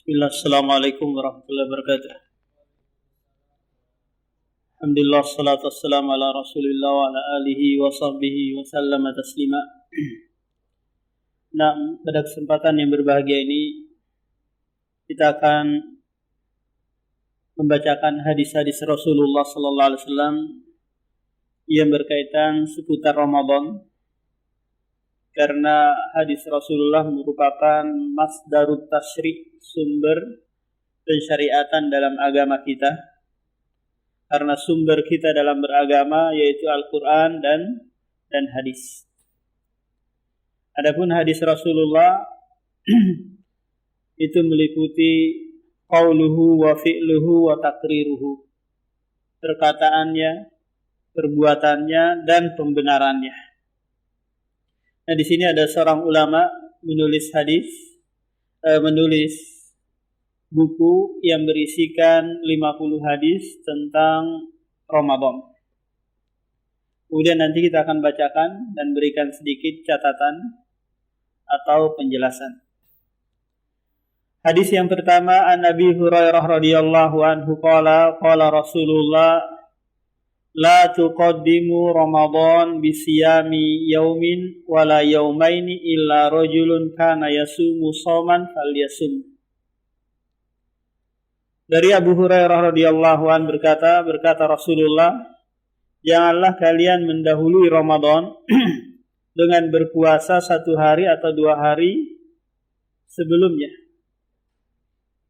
Bismillah, Assalamualaikum warahmatullahi wabarakatuh. Alhamdulillah, salatu wassalamu ala rasulillah wa ala alihi wa sahbihi wa sallama taslima. Nah, pada kesempatan yang berbahagia ini kita akan membacakan hadis-hadis Rasulullah sallallahu alaihi wasallam yang berkaitan seputar Ramadan, karena hadis Rasulullah merupakan masdarut tasyri', sumber pensyariatan dalam agama kita. Karena sumber kita dalam beragama yaitu Al-Quran dan hadis. Adapun hadis Rasulullah itu meliputi qauluhu wa fi'luhu wa takriruhu, perkataannya, perbuatannya, dan pembenarannya. Nah, di sini ada seorang ulama menulis buku yang berisikan 50 hadis tentang Ramadan. Kemudian nanti kita akan bacakan dan berikan sedikit catatan atau penjelasan. Hadis yang pertama, an Abi Hurairah radhiyallahu anhu qala Rasulullah la tuqaddimu Ramadan bisiyami yaumin wala yaumaini illa rajulun kana yasumu shauman falyasum. Dari Abu Hurairah radhiyallahu anhu berkata Rasulullah, janganlah kalian mendahului Ramadan dengan berpuasa 1 hari atau 2 hari sebelumnya,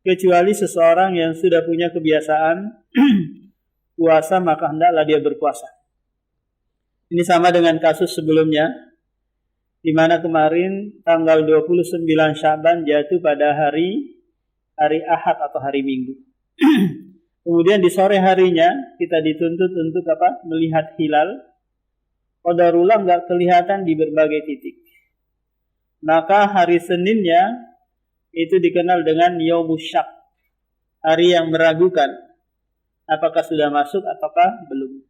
kecuali seseorang yang sudah punya kebiasaan puasa, maka hendaklah dia berpuasa. Ini sama dengan kasus sebelumnya, di mana kemarin tanggal 29 Sya'ban jatuh pada hari Ahad atau hari Minggu. Kemudian di sore harinya kita dituntut untuk melihat hilal. Qadarullah nggak kelihatan di berbagai titik. Maka hari Seninnya itu dikenal dengan Yaumus Syak, hari yang meragukan apakah sudah masuk ataukah belum.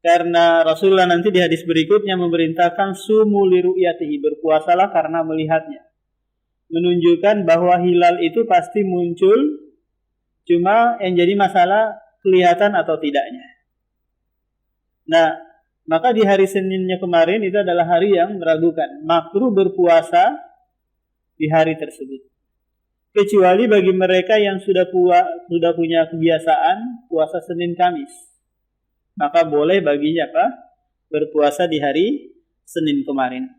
Karena Rasulullah nanti di hadis berikutnya memerintahkan sumu li ru'yatihi, berpuasalah karena melihatnya. Menunjukkan bahwa hilal itu pasti muncul, cuma yang jadi masalah kelihatan atau tidaknya. Nah, maka di hari Seninnya kemarin itu adalah hari yang meragukan. Makruh berpuasa di hari tersebut, kecuali bagi mereka yang sudah punya kebiasaan puasa Senin Kamis, maka boleh baginya berpuasa di hari Senin kemarin.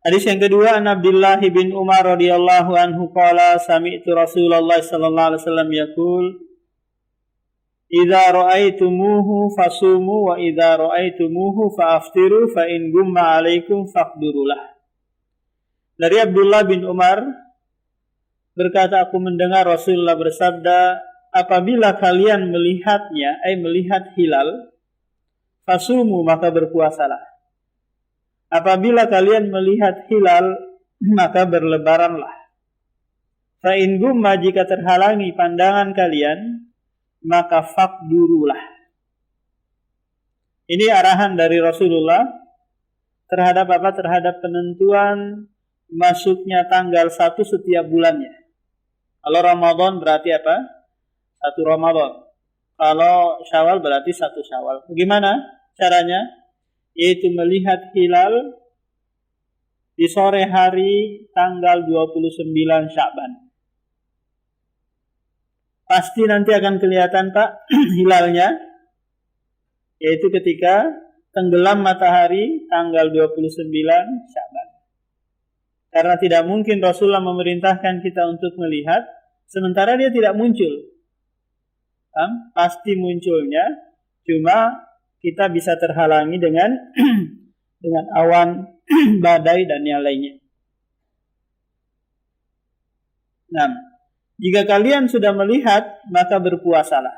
Hadis yang kedua, an Abdullah bin Umar radhiyallahu anhu qala sami'tu Rasulullah sallallahu alaihi wasallam yaqul idza ra'aitumuhu fasumu wa idza ra'aitumuhu fa'aftiru fa in gumma 'alaikum faqdurulah. Dari Abdullah bin Umar berkata, aku mendengar Rasulullah bersabda, apabila kalian melihatnya, melihat hilal, fasumu, maka berpuasalah. Apabila kalian melihat hilal, maka berlebaranlah. Fa in gumma, jika terhalangi pandangan kalian, maka faqdurulah. Ini arahan dari Rasulullah terhadap terhadap penentuan masuknya tanggal 1 setiap bulannya. Kalau Ramadan berarti 1 Ramadan. Kalau Syawal berarti 1 Syawal. Bagaimana caranya? Yaitu melihat hilal di sore hari tanggal 29 Sya'ban. Pasti nanti akan kelihatan hilalnya, yaitu ketika tenggelam matahari tanggal 29 Sya'ban. Karena tidak mungkin Rasulullah memerintahkan kita untuk melihat sementara dia tidak muncul. Pasti munculnya, cuma kita bisa terhalangi dengan awan, badai, dan yang lainnya. Nah, jika kalian sudah melihat, maka berpuasalah.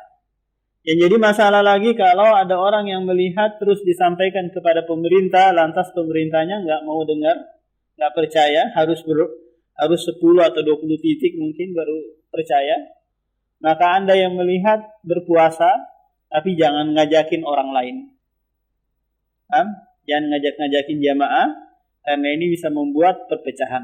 Yang jadi masalah lagi kalau ada orang yang melihat terus disampaikan kepada pemerintah, lantas pemerintahnya nggak mau dengar, nggak percaya, harus 10 atau 20 titik mungkin baru percaya. Maka Anda yang melihat berpuasa, tapi jangan ngajakin orang lain. Jangan ngajak-ngajakin jamaah, karena ini bisa membuat perpecahan.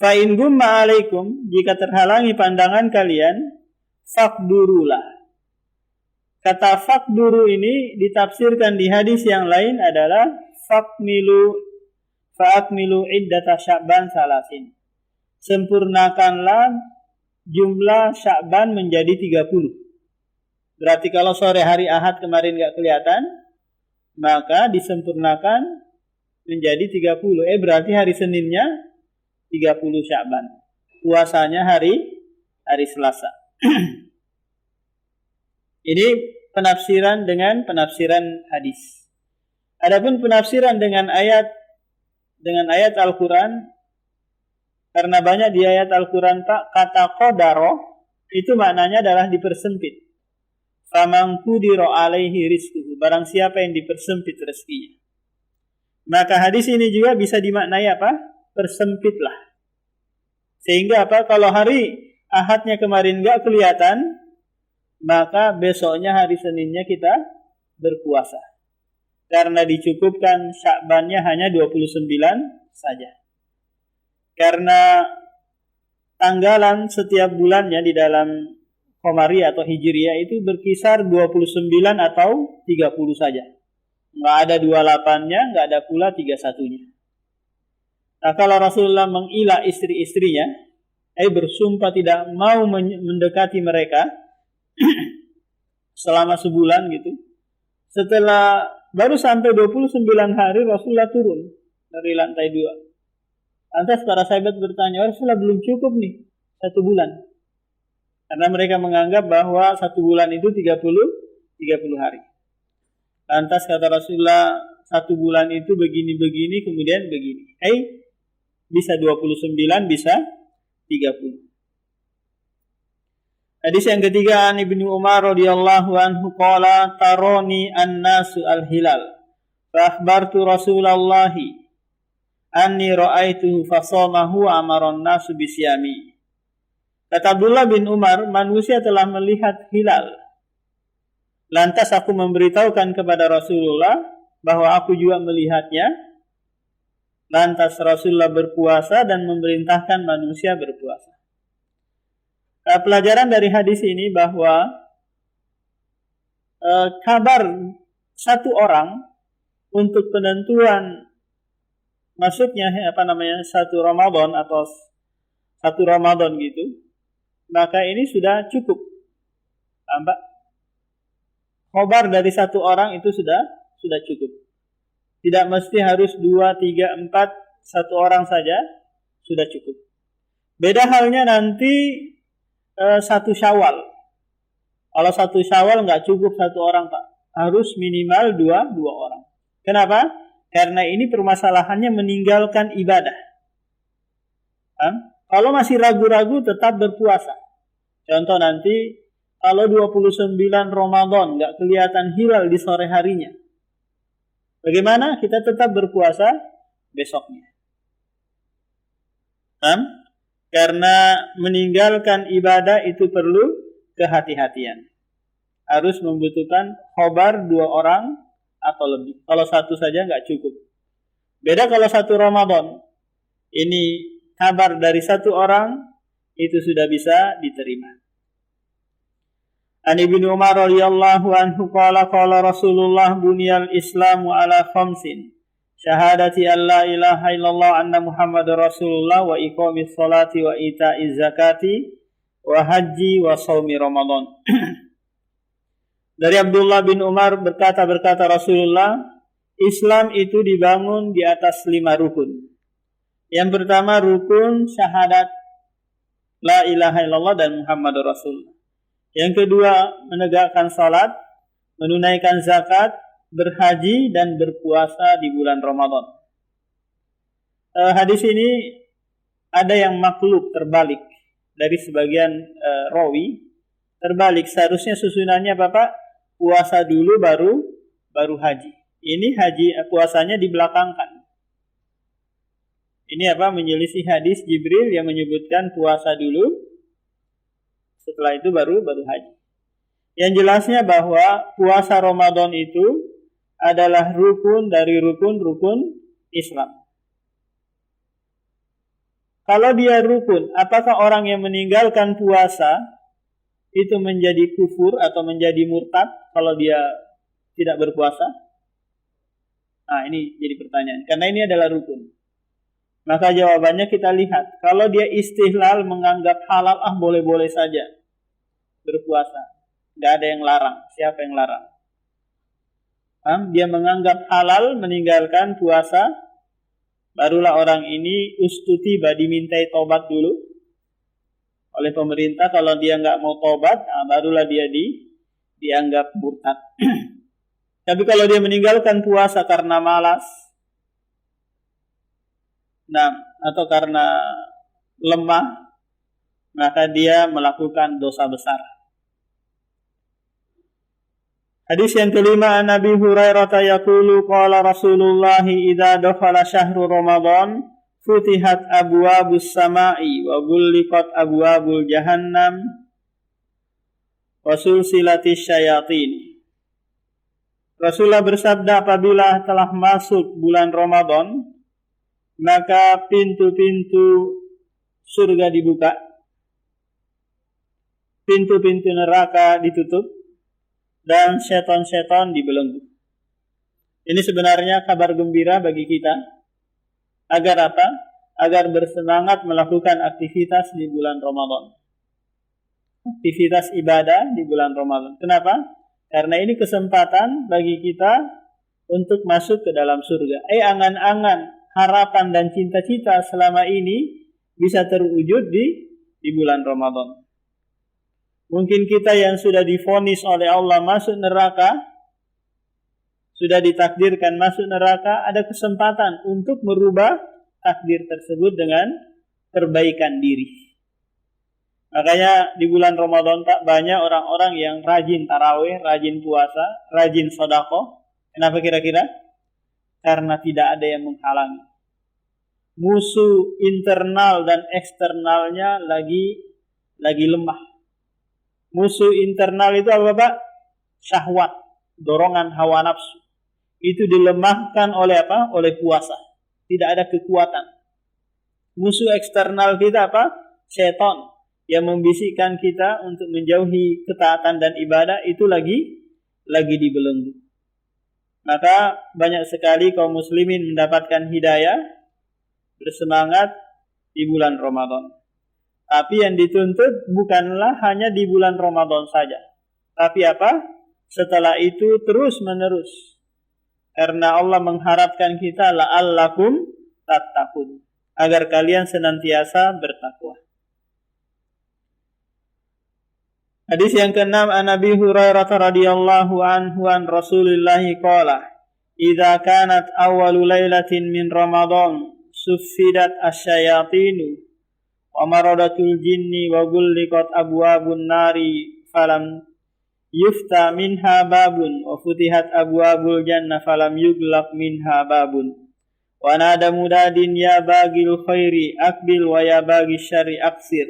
Fa in gumma alaikum, jika terhalangi pandangan kalian, faqdurulah. Kata faqduru ini ditafsirkan di hadis yang lain adalah fa'akmilu iddata Sya'ban salasin. Sempurnakanlah jumlah Sya'ban menjadi 30. Berarti kalau sore hari Ahad kemarin enggak kelihatan, maka disempurnakan menjadi 30. Berarti hari Seninnya 30 Sya'ban. Puasanya hari Selasa. Ini penafsiran dengan penafsiran hadis. Adapun penafsiran dengan ayat Al-Quran, karena banyak di ayat Al-Quran kata qadaro, itu maknanya adalah dipersempit. Faman qudira alaihi rizquhu, barang siapa yang dipersempit rezekinya. Maka hadis ini juga bisa dimaknai apa? Persempitlah. Sehingga apa? Kalau hari Ahadnya kemarin enggak kelihatan, maka besoknya hari Seninnya kita berpuasa. Karena dicukupkan Sya'bannya hanya 29 saja. Karena tanggalan setiap bulannya di dalam Qamari atau Hijriyah itu berkisar 29 atau 30 saja. Enggak ada 28-nya, enggak ada pula 31-nya. Nah, kalau Rasulullah mengilah istri-istrinya, bersumpah tidak mau mendekati mereka selama sebulan gitu. Setelah baru sampai 29 hari Rasulullah turun dari lantai 2. Lantas para sahabat bertanya, Rasulullah belum cukup nih 1 bulan. Karena mereka menganggap bahwa 1 bulan itu 30 hari. Lantas kata Rasulullah, 1 bulan itu begini-begini kemudian begini. Bisa 29, bisa 30. Hadis yang ketiga, Ibnu Umar radhiyallahu anhu qala taroni an-nasu al-hilal fa akhbartu Rasulullah anni ra'aituhu fa shamahu amara an-nasu bisyami. Kata Abdullah bin Umar, manusia telah melihat hilal. Lantas aku memberitahukan kepada Rasulullah bahwa aku juga melihatnya. Lantas Rasulullah berpuasa dan memerintahkan manusia berpuasa. Pelajaran dari hadis ini bahwa kabar satu orang untuk penentuan maksudnya satu Ramadan atau satu Ramadan gitu, maka ini sudah cukup. Tambah kabar dari satu orang itu sudah cukup. Tidak mesti harus 2, 3, 4, satu orang saja sudah cukup. Beda halnya nanti 1 Syawal. Kalau 1 Syawal nggak cukup 1 orang, Pak. Harus minimal 2 orang. Kenapa? Karena ini permasalahannya meninggalkan ibadah. Kalau masih ragu-ragu tetap berpuasa. Contoh nanti kalau 29 Ramadan nggak kelihatan hilal di sore harinya. Bagaimana? Kita tetap berpuasa besoknya. Karena meninggalkan ibadah itu perlu kehati-hatian. Harus membutuhkan khobar 2 orang atau lebih. Kalau 1 saja nggak cukup. Beda kalau 1 Ramadan. Ini kabar dari 1 orang itu sudah bisa diterima. An Ibnu Umar radhiyallahu anhu qala Rasulullah buniyal Islamu ala khamsin. Syahadati an la ilaha illallah anna Muhammadar Rasulullah wa iqamis salati wa ita'iz zakati wa haji wa shaumi Ramadan. Dari Abdullah bin Umar berkata Rasulullah, Islam itu dibangun di atas 5 rukun. Yang pertama rukun syahadat la ilaha illallah dan Muhammadur Rasulullah. Yang kedua menegakkan salat, menunaikan zakat, berhaji dan berpuasa di bulan Ramadan. Hadis ini ada yang maklub terbalik dari sebagian rawi. Terbalik, seharusnya susunannya Bapak puasa dulu baru haji. Ini haji puasanya dibelakangkan. Ini menyelisih hadis Jibril yang menyebutkan puasa dulu, setelah itu baru haji. Yang jelasnya bahwa puasa Ramadan itu adalah rukun dari rukun-rukun Islam. Kalau dia rukun, apakah orang yang meninggalkan puasa itu menjadi kufur atau menjadi murtad kalau dia tidak berpuasa? Nah, ini jadi pertanyaan. Karena ini adalah rukun. Maka jawabannya kita lihat. Kalau dia istihlal menganggap halal, boleh-boleh saja berpuasa. Tidak ada yang larang. Siapa yang larang? Dia menganggap halal meninggalkan puasa, barulah orang ini ustutiba, dimintai tobat dulu oleh pemerintah. Kalau dia nggak mau tobat, barulah dia dianggap murtad. Tapi kalau dia meninggalkan puasa karena malas, atau karena lemah, maka dia melakukan dosa besar. Hadis yang kelima, an Abi Hurairah yaqulu qala Rasulullah idza dakhala syahru Ramadan futihat abwabus samai wa ghulliqat abwabul jahannam wa sulsilatis syayatin. Rasulullah bersabda, apabila telah masuk bulan Ramadan, maka pintu-pintu surga dibuka, pintu-pintu neraka ditutup, dan setan-setan dibelenggu. Ini sebenarnya kabar gembira bagi kita. Agar apa? Agar bersemangat melakukan aktivitas di bulan Ramadan. Aktivitas ibadah di bulan Ramadan. Kenapa? Karena ini kesempatan bagi kita untuk masuk ke dalam surga. Angan-angan, harapan dan cita-cita selama ini bisa terwujud di bulan Ramadan. Mungkin kita yang sudah divonis oleh Allah masuk neraka, sudah ditakdirkan masuk neraka, ada kesempatan untuk merubah takdir tersebut dengan perbaikan diri. Makanya di bulan Ramadan tak banyak orang-orang yang rajin tarawih, rajin puasa, rajin sedekah. Kenapa kira-kira? Karena tidak ada yang menghalangi. Musuh internal dan eksternalnya lagi lemah. Musuh internal itu apa, Pak? Syahwat, dorongan hawa nafsu. Itu dilemahkan oleh apa? Oleh puasa. Tidak ada kekuatan. Musuh eksternal kita apa? Setan yang membisikkan kita untuk menjauhi ketaatan dan ibadah, itu lagi dibelenggu. Maka banyak sekali kaum muslimin mendapatkan hidayah, bersemangat di bulan Ramadan. Tapi yang dituntut bukanlah hanya di bulan Ramadan saja. Tapi apa? Setelah itu terus menerus. Karena Allah mengharapkan kita la'allakum tattaqun, agar kalian senantiasa bertakwa. Hadis yang ke-6, an Abi Hurairah radhiyallahu anhu an Rasulillah qala, "Idza kanat awwalu lailatin min Ramadan suffidat asyayatinu wa maradatul jinni wa ghulliqat abwabun nari falam yufta minha babun wa futihat abwabul jannah falam yughlaq minha babun wa nada mudadin ya bagil khairi akbil wa ya bagil syarri aksir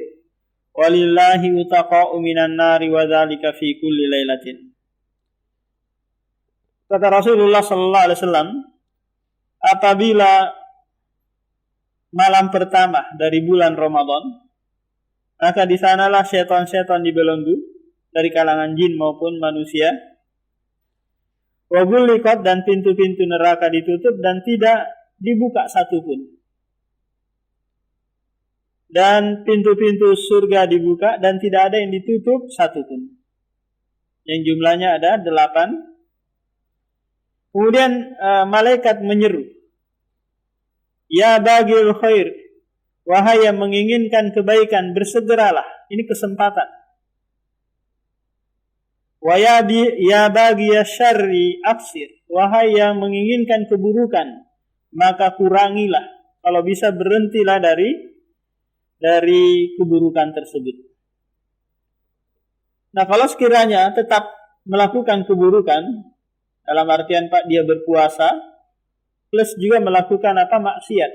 walillahi utaqa'u minan nari wa dzalika fi kulli lailatin." Kata Rasulullah sallallahu alaihi wasallam, apabila malam pertama dari bulan Ramadan, maka di sanalah setan-setan dibelenggu dari kalangan jin maupun manusia. Wa ghulliqat, dan pintu-pintu neraka ditutup dan tidak dibuka satupun. Dan pintu-pintu surga dibuka dan tidak ada yang ditutup satupun. Yang jumlahnya ada 8. Kemudian malaikat menyeru, "Ya bagil khair, wahai yang menginginkan kebaikan, bersegeralah, ini kesempatan. Wa ya bagi syarri aksir, wahai yang menginginkan keburukan, maka kurangilah, kalau bisa berhentilah dari keburukan tersebut." Nah, kalau sekiranya tetap melakukan keburukan, dalam artian Pak, dia berpuasa plus juga melakukan maksiat,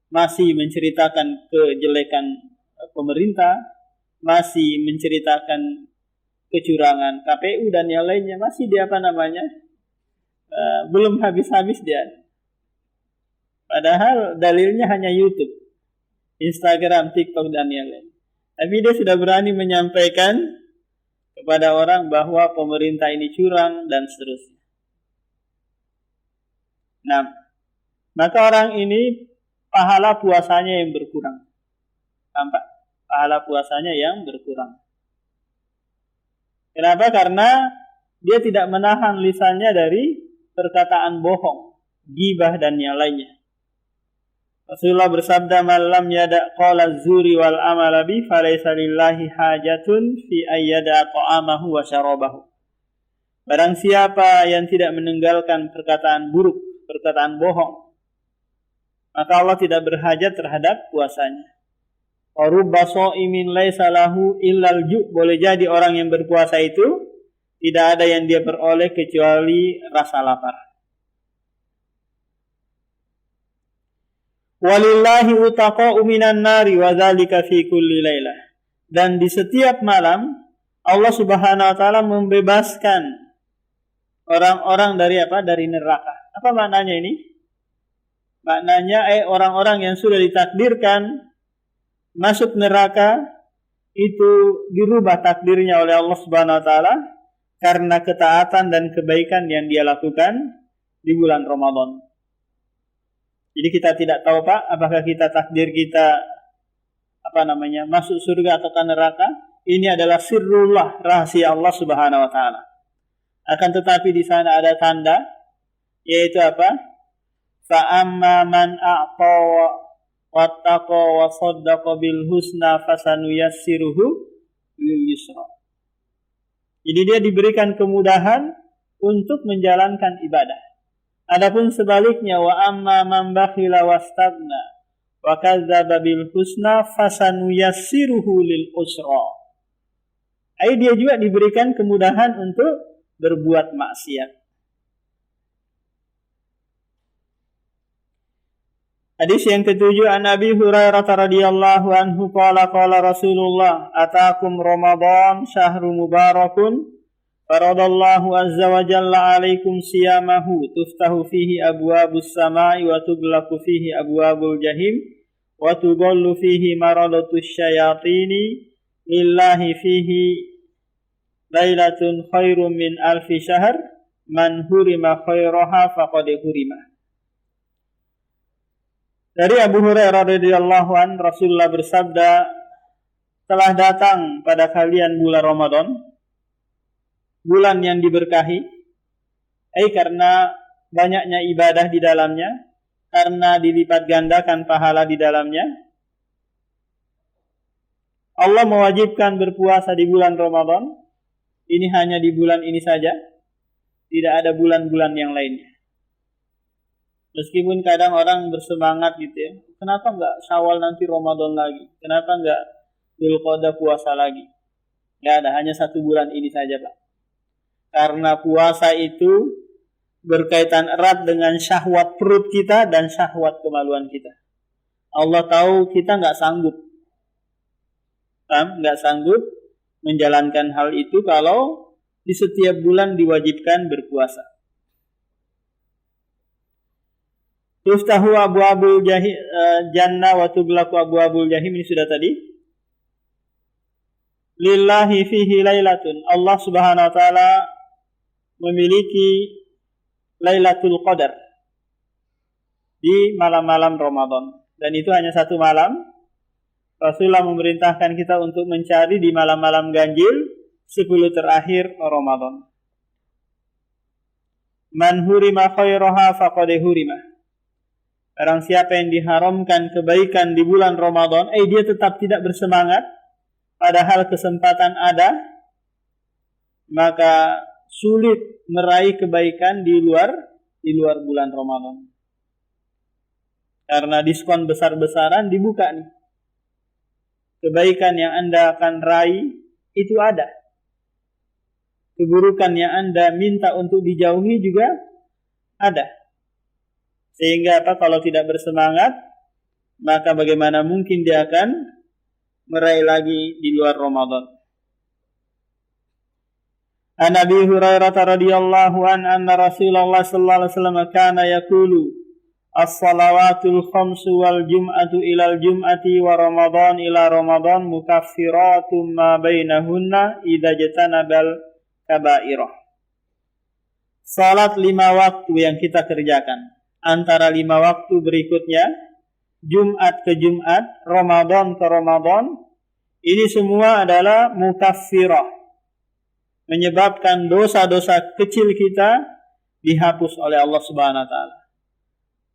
masih menceritakan kejelekan pemerintah, masih menceritakan kecurangan KPU dan yang lainnya, masih dia belum habis-habis dia. Padahal dalilnya hanya YouTube. Instagram, TikTok, dan yang lain. Tapi dia sudah berani menyampaikan kepada orang bahwa pemerintah ini curang dan seterusnya. Nah, maka orang ini pahala puasanya yang berkurang. Tampak? Pahala puasanya yang berkurang. Kenapa? Karena dia tidak menahan lisannya dari perkataan bohong, ghibah dan yang lainnya. Rasulullah bersabda, "Man lam yada' qala zuri wal amala bi falaysa lillahi hajatun fi ayyada ta'amahu wa syarabahu." Barang siapa yang tidak meninggalkan perkataan buruk, perkataan bohong, maka Allah tidak berhajat terhadap puasanya. Wa rubba sha'imin laisa lahu illal ju'. Boleh jadi orang yang berpuasa itu tidak ada yang dia peroleh kecuali rasa lapar. Walillahi utaqa'u minan nari wa dzalika fi kulli lailah. Dan di setiap malam Allah Subhanahu wa taala membebaskan orang-orang dari apa? Dari neraka. Apa maknanya ini? Maknanya orang-orang yang sudah ditakdirkan masuk neraka itu dirubah takdirnya oleh Allah Subhanahu wa taala karena ketaatan dan kebaikan yang dia lakukan di bulan Ramadan. Jadi kita tidak tahu Pak, apakah kita takdir kita masuk surga atau ke neraka. Ini adalah sirrullah, rahasia Allah Subhanahu wa taala. Akan tetapi di sana ada tanda, yaitu apa? Fa amma man a'ta wattaqa wa saddaqa bil husna fasanuyassiruhu lil yusra. Jadi dia diberikan kemudahan untuk menjalankan ibadah. Adapun sebaliknya, wa amma man bakhila wastagna wa kadzdzaba bil husna fasanuyassiruhu lil usra. Dia juga diberikan kemudahan untuk berbuat maksiat. Hadis yang ketujuh, an Abi Hurairah radhiyallahu anhu qala Rasulullah ataakum Ramadan syahrun mubarakun faradallahu azza wa jalla alaikum siyamahu tuftahu fihi abwabus samai wa tughlaqu fihi abwabul jahim wa tudallu fihi maradatus syayatini lillahi fihi lailatun khairum min alfi syahr man hurima khairaha faqad hurima. Dari Abu Hurairah radhiyallahu an, Rasulullah bersabda, telah datang pada kalian bulan Ramadan, bulan yang diberkahi, karena banyaknya ibadah di dalamnya, karena dilipat gandakan pahala di dalamnya. Allah mewajibkan berpuasa di bulan Ramadan. Ini hanya di bulan ini saja, tidak ada bulan-bulan yang lainnya. Meskipun kadang orang bersemangat gitu ya, kenapa enggak Syawal nanti Ramadan lagi? Kenapa enggak Dzulqa'dah puasa lagi? Enggak ada, hanya satu bulan ini saja Pak. Karena puasa itu berkaitan erat dengan syahwat perut kita dan syahwat kemaluan kita. Allah tahu kita enggak sanggup. Enggak sanggup menjalankan hal itu kalau di setiap bulan diwajibkan berpuasa. Tuftahu abwabul jannah wa tughlaqu abwabul jahim, ini sudah tadi. Lillahi fihi lailatun, Allah Subhanahu wa taala memiliki Lailatul Qadar di malam-malam Ramadan, dan itu hanya satu malam. Rasulullah memerintahkan kita untuk mencari di malam-malam ganjil 10 terakhir Ramadan. Man hurima khairaha faqad hurima. Barang siapa yang diharamkan kebaikan di bulan Ramadan, dia tetap tidak bersemangat, padahal kesempatan ada, maka sulit meraih kebaikan di luar bulan Ramadan. Karena diskon besar-besaran dibuka nih. Kebaikan yang Anda akan raih itu ada. Keburukan yang Anda minta untuk dijauhi juga ada. Sehingga kalau tidak bersemangat, maka bagaimana mungkin dia akan meraih lagi di luar Ramadan. An Abi Hurairah radhiyallahu an anna Rasulullah sallallahu alaihi wasallam kana yaqulu as-salawatul khamsu wal jum'atu ilal jum'ati wa ramadhan ila ramadhan mukaffiratum ma bainahunna idza jatanabal kaba'irah. Salat 5 waktu yang kita kerjakan antara 5 waktu berikutnya, Jumat ke Jumat, Ramadan ke Ramadan, ini semua adalah mukaffirah, menyebabkan dosa-dosa kecil kita dihapus oleh Allah Subhanahu wa taala.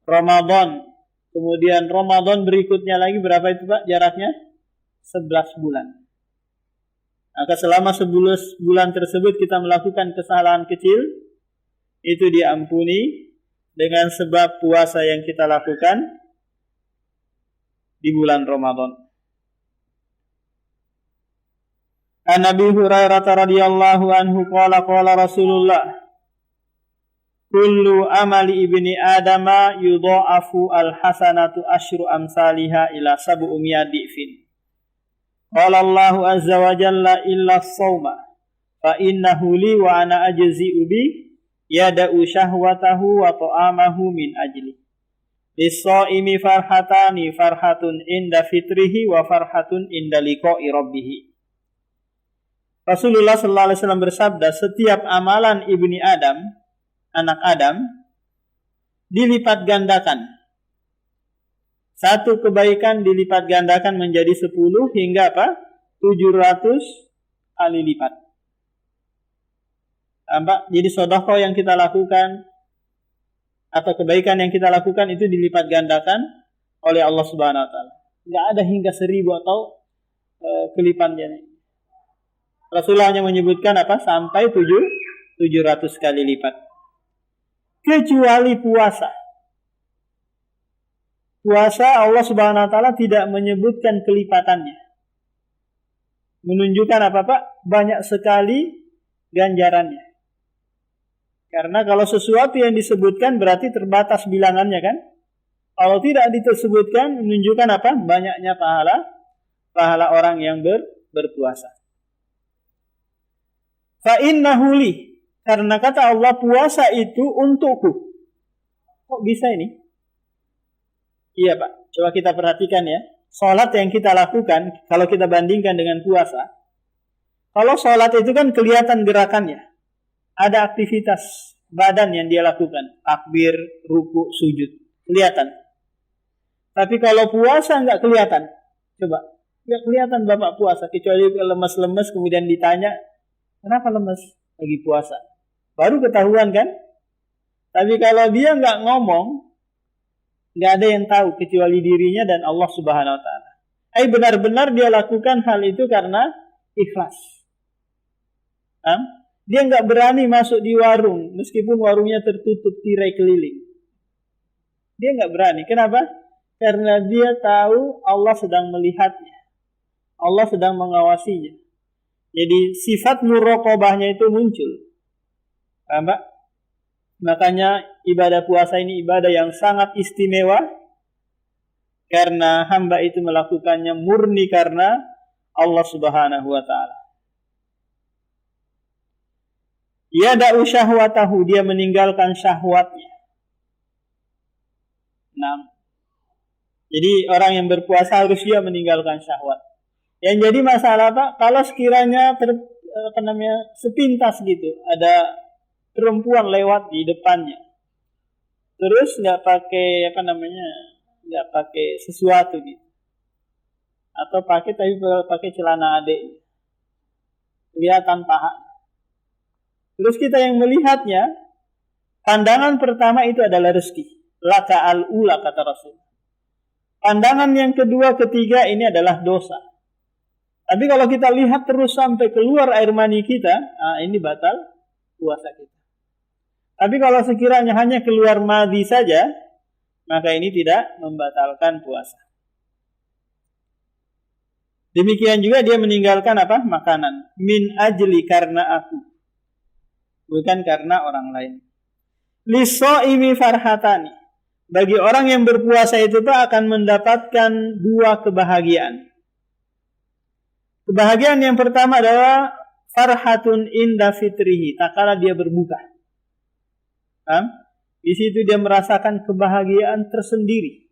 Ramadan, kemudian Ramadan berikutnya lagi berapa itu Pak jaraknya? 11 bulan. Maka selama 11 bulan tersebut kita melakukan kesalahan kecil, itu diampuni dengan sebab puasa yang kita lakukan di bulan Ramadan. An Abi Hurairah radhiyallahu anhu qala qala Rasulullah kullu amali ibni adama yudha'afu al-hasanatu asyru amsalha ila 700 dhifin. Qala Allah azza wa jalla illa as-shauma fa innahu li wa ana ajzi'u bi yada'u syahwatahu wa ta'amahu min ajli. Lis-shaimi farhatani farhatun inda fitrihi wa farhatun inda liqa'i rabbih. Rasulullah sallallahu alaihi wasallam bersabda, setiap amalan ibni Adam, anak Adam, dilipat gandakan. Satu kebaikan dilipat gandakan menjadi 10 hingga apa? 700 kali lipat. Jadi sedekah yang kita lakukan atau kebaikan yang kita lakukan itu dilipat gandakan oleh Allah Subhanahu wa taala. Enggak ada hingga 1000 atau kelipannya. Rasulullah hanya menyebutkan apa? Sampai 700 kali lipat. Kecuali puasa. Puasa Allah Subhanahu wa taala tidak menyebutkan kelipatannya. Menunjukkan apa Pak? Banyak sekali ganjarannya. Karena kalau sesuatu yang disebutkan berarti terbatas bilangannya kan? Kalau tidak disebutkan menunjukkan apa? Banyaknya pahala orang yang berpuasa. Fa innahu li, karena kata Allah puasa itu untukku. Kok bisa ini? Iya Pak, coba kita perhatikan ya. Salat yang kita lakukan, kalau kita bandingkan dengan puasa, kalau salat itu kan kelihatan gerakannya. Ada aktivitas badan yang dia lakukan. Takbir, ruku, sujud. Kelihatan. Tapi kalau puasa nggak kelihatan. Coba, nggak kelihatan Bapak puasa. Kecuali lemes-lemes kemudian ditanya, kenapa lemes? Lagi puasa. Baru ketahuan kan? Tapi kalau dia nggak ngomong, nggak ada yang tahu kecuali dirinya dan Allah Subhanahu wa taala. Benar-benar dia lakukan hal itu karena ikhlas. Dia nggak berani masuk di warung meskipun warungnya tertutup tirai keliling. Dia nggak berani. Kenapa? Karena dia tahu Allah sedang melihatnya. Allah sedang mengawasinya. Jadi sifat muraqabahnya itu muncul. Paham Pak? Makanya ibadah puasa ini ibadah yang sangat istimewa karena hamba itu melakukannya murni karena Allah Subhanahu wa taala. Yada'u syahwatahu, dia meninggalkan syahwatnya. Nah, jadi orang yang berpuasa harus dia meninggalkan syahwat. Yang jadi masalah Pak, kalau sekiranya sepintas gitu, ada perempuan lewat di depannya, terus nggak pakai sesuatu gitu, atau pakai celana adik, kelihatan paha. Terus kita yang melihatnya, pandangan pertama itu adalah rezeki. Laka al-ula kata Rasul. Pandangan yang kedua, ketiga ini adalah dosa. Tapi kalau kita lihat terus sampai keluar air mani kita, ini batal puasa kita. Tapi kalau sekiranya hanya keluar madhi saja, maka ini tidak membatalkan puasa. Demikian juga dia meninggalkan apa? Makanan. Min ajli, karena aku. Bukan karena orang lain. Lis-shaimi farhatani. Bagi orang yang berpuasa itu Pak akan mendapatkan 2 kebahagiaan. Kebahagiaan yang pertama adalah farhatun inda fitrihi, tatkala dia berbuka. Di situ dia merasakan kebahagiaan tersendiri.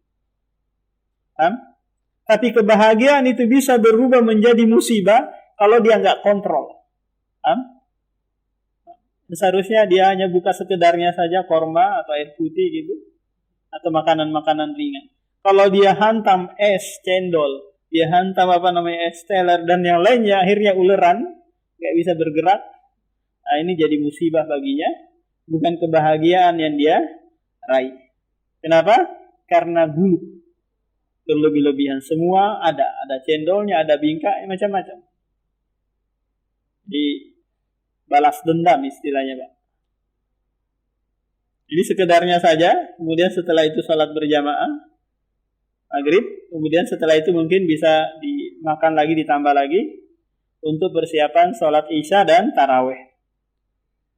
Tapi kebahagiaan itu bisa berubah menjadi musibah kalau dia nggak kontrol. Seharusnya dia hanya buka sekedarnya saja, korma atau air putih gitu, atau makanan-makanan ringan. Kalau dia hantam es cendol, dia hantam es teler dan yang lainnya, akhirnya uleran, nggak bisa bergerak. Nah, ini jadi musibah baginya, bukan kebahagiaan yang dia raih. Kenapa? Karena gulu, berlebih-lebihan. Semua ada cendolnya, ada bingkai, macam-macam. Balas dendam istilahnya, Pak. Jadi sekedarnya saja, kemudian setelah itu salat berjamaah maghrib, kemudian setelah itu mungkin bisa dimakan lagi, ditambah lagi untuk persiapan salat isya dan tarawih.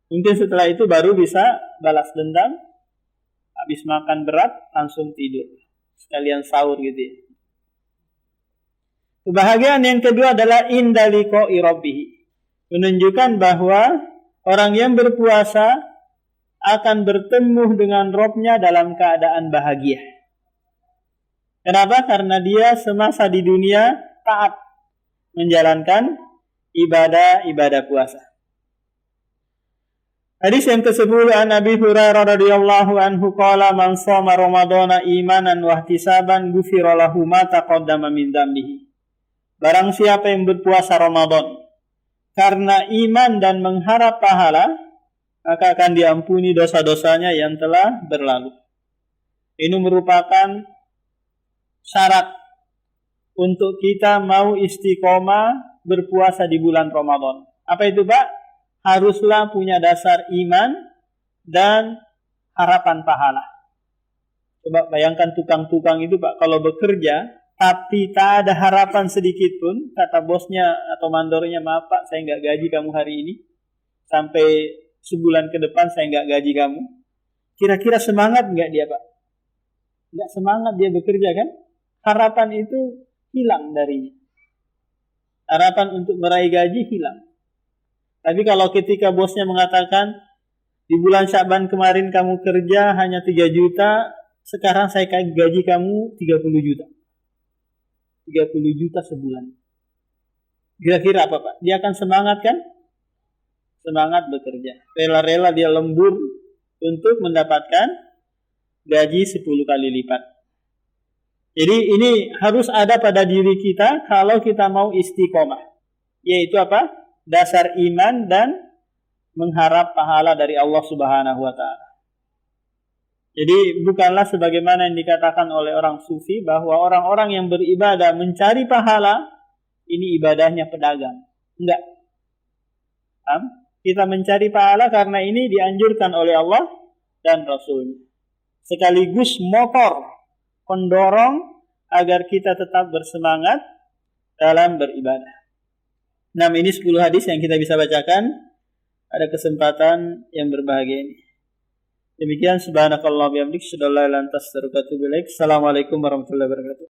Mungkin setelah itu baru bisa balas dendam, habis makan berat langsung tidur, sekalian sahur gitu ya. Kebahagiaan yang kedua adalah inda liqa'i rabbih, menunjukkan bahwa orang yang berpuasa akan bertemu dengan Robnya dalam keadaan bahagia. Kenapa? Karena dia semasa di dunia taat menjalankan ibadah puasa. Hadis yang ke-10 an Abi Hurairah radhiyallahu anhu qala man shoma ramadhana imanan wa ihtisaban ghufira lahu ma taqaddama min dhanbihi. Barang siapa yang berpuasa Ramadan karena iman dan mengharap pahala, maka akan diampuni dosa-dosanya yang telah berlalu. Ini merupakan syarat untuk kita mau istiqomah berpuasa di bulan Ramadan. Apa itu, Pak? Haruslah punya dasar iman dan harapan pahala. Coba bayangkan tukang-tukang itu, Pak, kalau bekerja tapi tak ada harapan sedikit pun, kata bosnya atau mandornya, maaf Pak, saya nggak gaji kamu hari ini, sampai sebulan ke depan saya nggak gaji kamu. Kira-kira semangat nggak dia, Pak? Nggak semangat dia bekerja kan? Harapan itu hilang darinya. Harapan untuk meraih gaji hilang. Tapi kalau ketika bosnya mengatakan, di bulan Sya'ban kemarin kamu kerja hanya 3 juta, sekarang saya gaji kamu 30 juta. 30 juta sebulan. Kira-kira apa, Pak? Dia akan semangat kan? Semangat bekerja. Rela-rela dia lembur untuk mendapatkan gaji 10 kali lipat. Jadi ini harus ada pada diri kita kalau kita mau istiqomah. Yaitu apa? Dasar iman dan mengharap pahala dari Allah Subhanahu wa ta'ala. Jadi bukanlah sebagaimana yang dikatakan oleh orang sufi bahwa orang-orang yang beribadah mencari pahala, ini ibadahnya pedagang. Enggak. Kita mencari pahala karena ini dianjurkan oleh Allah dan Rasul. Sekaligus motor, pendorong agar kita tetap bersemangat dalam beribadah. Nah, ini 10 hadis yang kita bisa bacakan pada kesempatan yang berbahagia ini. Demikian subhanakallah bihamdik, syadallah lantas terukatu bilaik. Assalamualaikum warahmatullahi wabarakatuh.